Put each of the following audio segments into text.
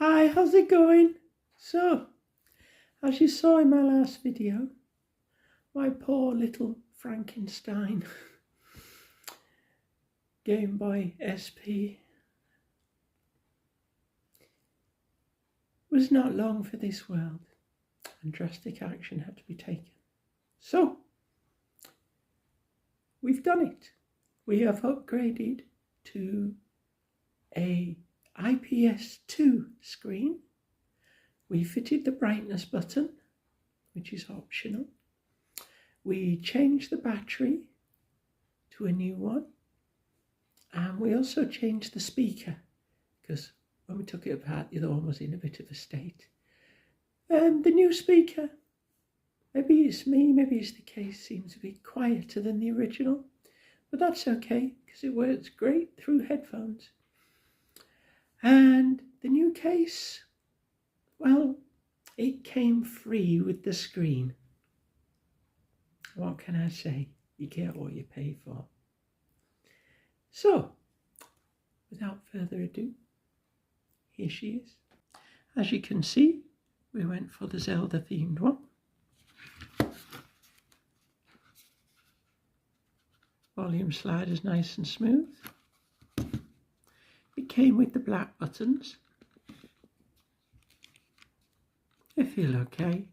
Hi, how's it going? So, as you saw in my last video, my poor little Frankenstein Gameboy SP was not long for this world and drastic action had to be taken. So, we've done it. We have upgraded to a IPS2 screen. We fitted the brightness button, which is optional. We changed the battery to a new one. And we also changed the speaker because when we took it apart, the other one was in a bit of a state. And the new speaker, maybe it's me, maybe it's the case, seems a bit quieter than the original. But that's okay because it works great through headphones. And the new case, well, it came free with the screen. What can I say? You get what you pay for. So, without further ado, here she is. As you can see, we went for the Zelda themed one. Volume sliders nice and smooth. It came with the black buttons. They feel okay,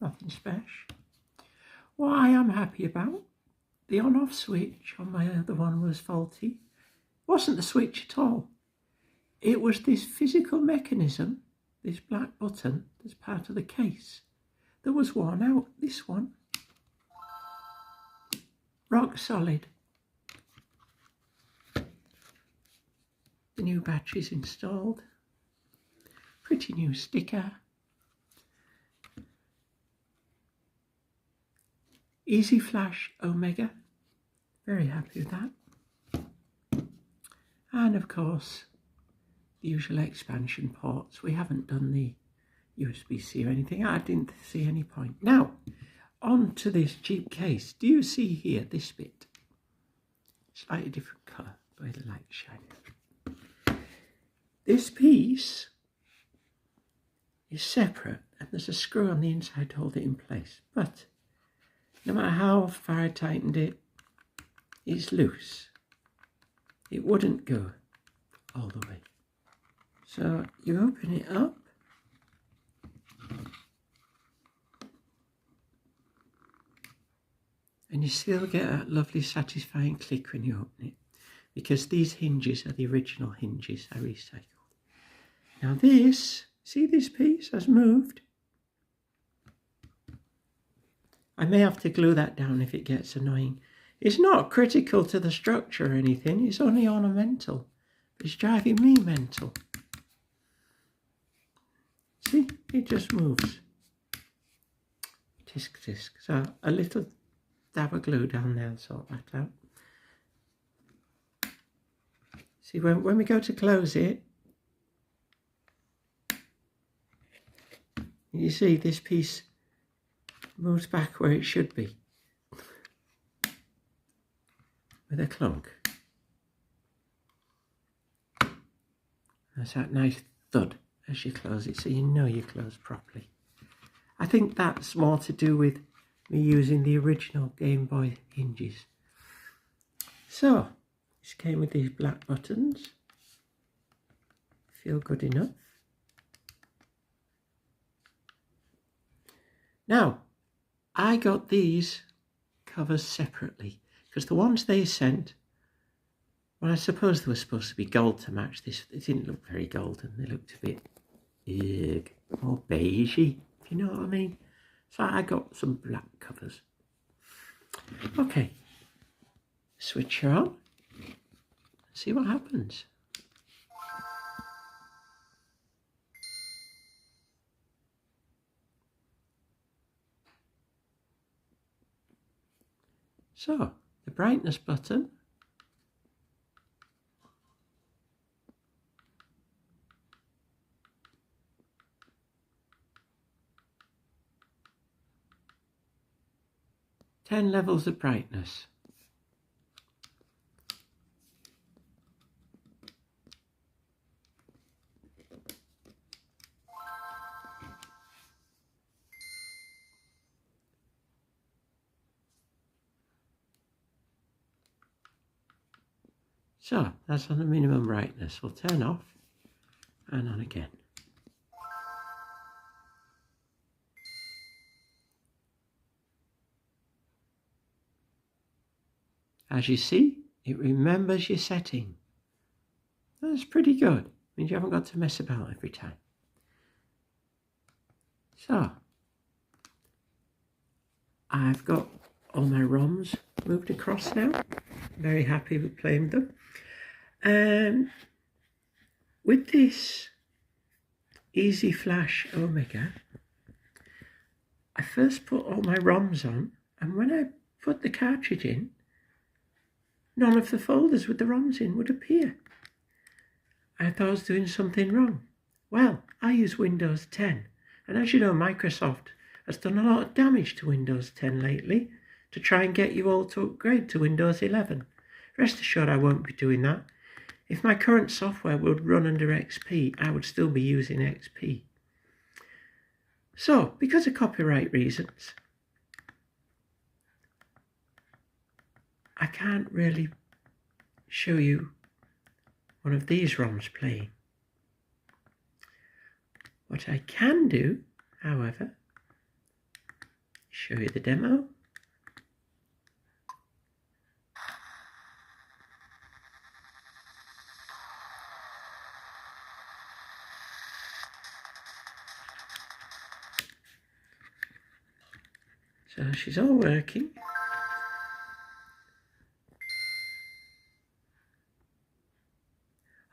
nothing special. What I am happy about, the on-off switch on my other one was faulty. It wasn't the switch at all. It was this physical mechanism, this black button that's part of the case, that was worn out. This one, rock solid. The new battery's installed. Pretty new sticker. Easy Flash Omega. Very happy with that. And of course, the usual expansion ports. We haven't done the USB-C or anything. I didn't see any point. Now, on to this cheap case. Do you see here this bit? Slightly different colour, the way the light's shining. This piece is separate and there's a screw on the inside to hold it in place. But no matter how far I tightened it, it's loose. It wouldn't go all the way. So you open it up. And you still get that lovely satisfying click when you open it. Because these hinges are the original hinges I recycled. Now this, see this piece has moved. I may have to glue that down if it gets annoying. It's not critical to the structure or anything, it's only ornamental. It's driving me mental. See, it just moves. Tisk tisk. So a little dab of glue down there will sort that out. See, when we go to close it, you see this piece moves back where it should be with a clunk. There's that nice thud as you close it, so you know you close properly. I think that's more to do with me using the original Game Boy hinges. So, this came with these black buttons. Feel good enough. Now, I got these covers separately because the ones they sent, well, I suppose they were supposed to be gold to match this. They didn't look very golden. They looked a bit more beigey, if you know what I mean. So I got some black covers. Okay, switch her on. See what happens. So, the brightness button. Ten levels of brightness. So that's on the minimum brightness. We'll turn off and on again. As you see, it remembers your setting. That's pretty good. Means you haven't got to mess about every time. So, I've got all my ROMs moved across now. Very happy with playing them. With this Easy Flash Omega, I first put all my ROMs on, and when I put the cartridge in, none of the folders with the ROMs in would appear. I thought I was doing something wrong. Well, I use Windows 10, and as you know, Microsoft has done a lot of damage to Windows 10 lately to try and get you all to upgrade to Windows 11. Rest assured I won't be doing that. If my current software would run under XP, I would still be using XP. So, because of copyright reasons, I can't really show you one of these ROMs playing. What I can do, however, show you the demo. So she's all working.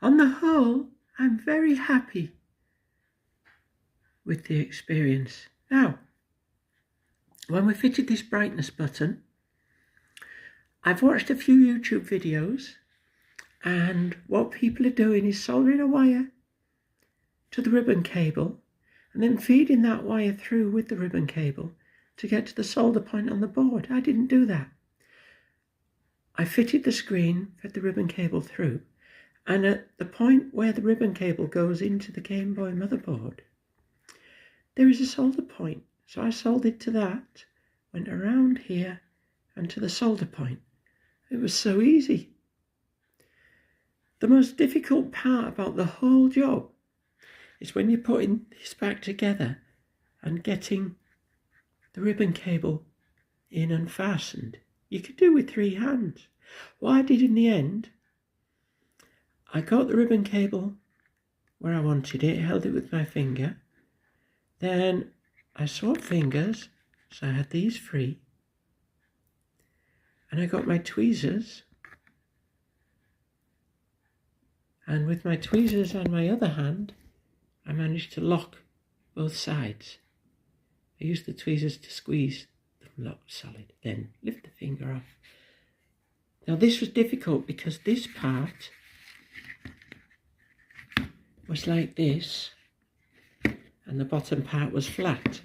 On the whole, I'm very happy with the experience. Now, when we fitted this brightness button, I've watched a few YouTube videos, and what people are doing is soldering a wire to the ribbon cable and then feeding that wire through with the ribbon cable to get to the solder point on the board. I didn't do that. I fitted the screen, fed the ribbon cable through, and at the point where the ribbon cable goes into the Gameboy motherboard, there is a solder point. So I soldered to that, went around here and to the solder point. It was so easy. The most difficult part about the whole job is when you're putting this back together and getting the ribbon cable in and fastened. You could do with 3 hands. What I did in the end, I got the ribbon cable where I wanted it, held it with my finger. Then I swapped fingers, so I had these free. And I got my tweezers. And with my tweezers and my other hand, I managed to lock both sides. I used the tweezers to squeeze them locked solid, then lift the finger off. Now this was difficult because this part was like this, and the bottom part was flat,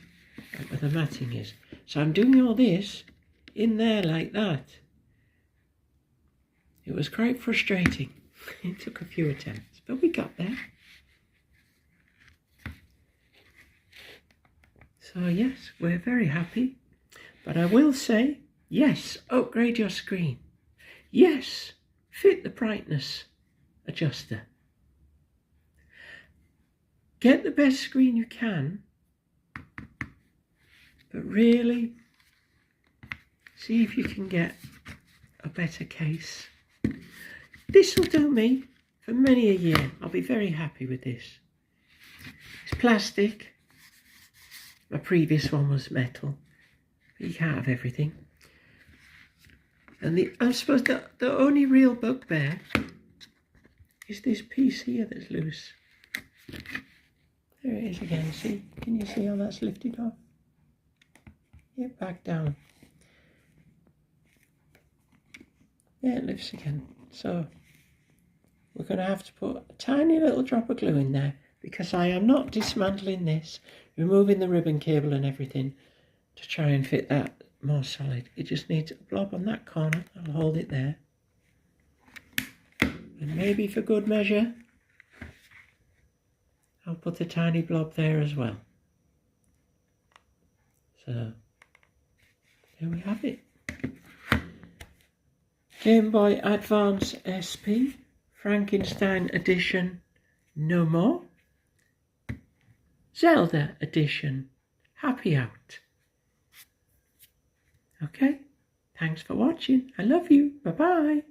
like where the matting is. So I'm doing all this in there like that. It was quite frustrating. It took a few attempts, but we got there. So yes, we're very happy. But I will say, yes, upgrade your screen. Yes, fit the brightness adjuster. Get the best screen you can, but really see if you can get a better case. This will do me for many a year. I'll be very happy with this. It's plastic. My previous one was metal, but you can't have everything. And I suppose the only real bugbear is this piece here that's loose. There it is again, see? Can you see how that's lifted off? Yeah, back down. Yeah, it lifts again. So we're going to have to put a tiny little drop of glue in there because I am not dismantling this, removing the ribbon cable and everything to try and fit that more solid. It just needs a blob on that corner. I'll hold it there. And maybe for good measure, I'll put a tiny blob there as well. So there we have it. Gameboy Advance SP, Frankenstein Edition, no more. Zelda Edition, happy out. Okay, thanks for watching. I love you. Bye-bye.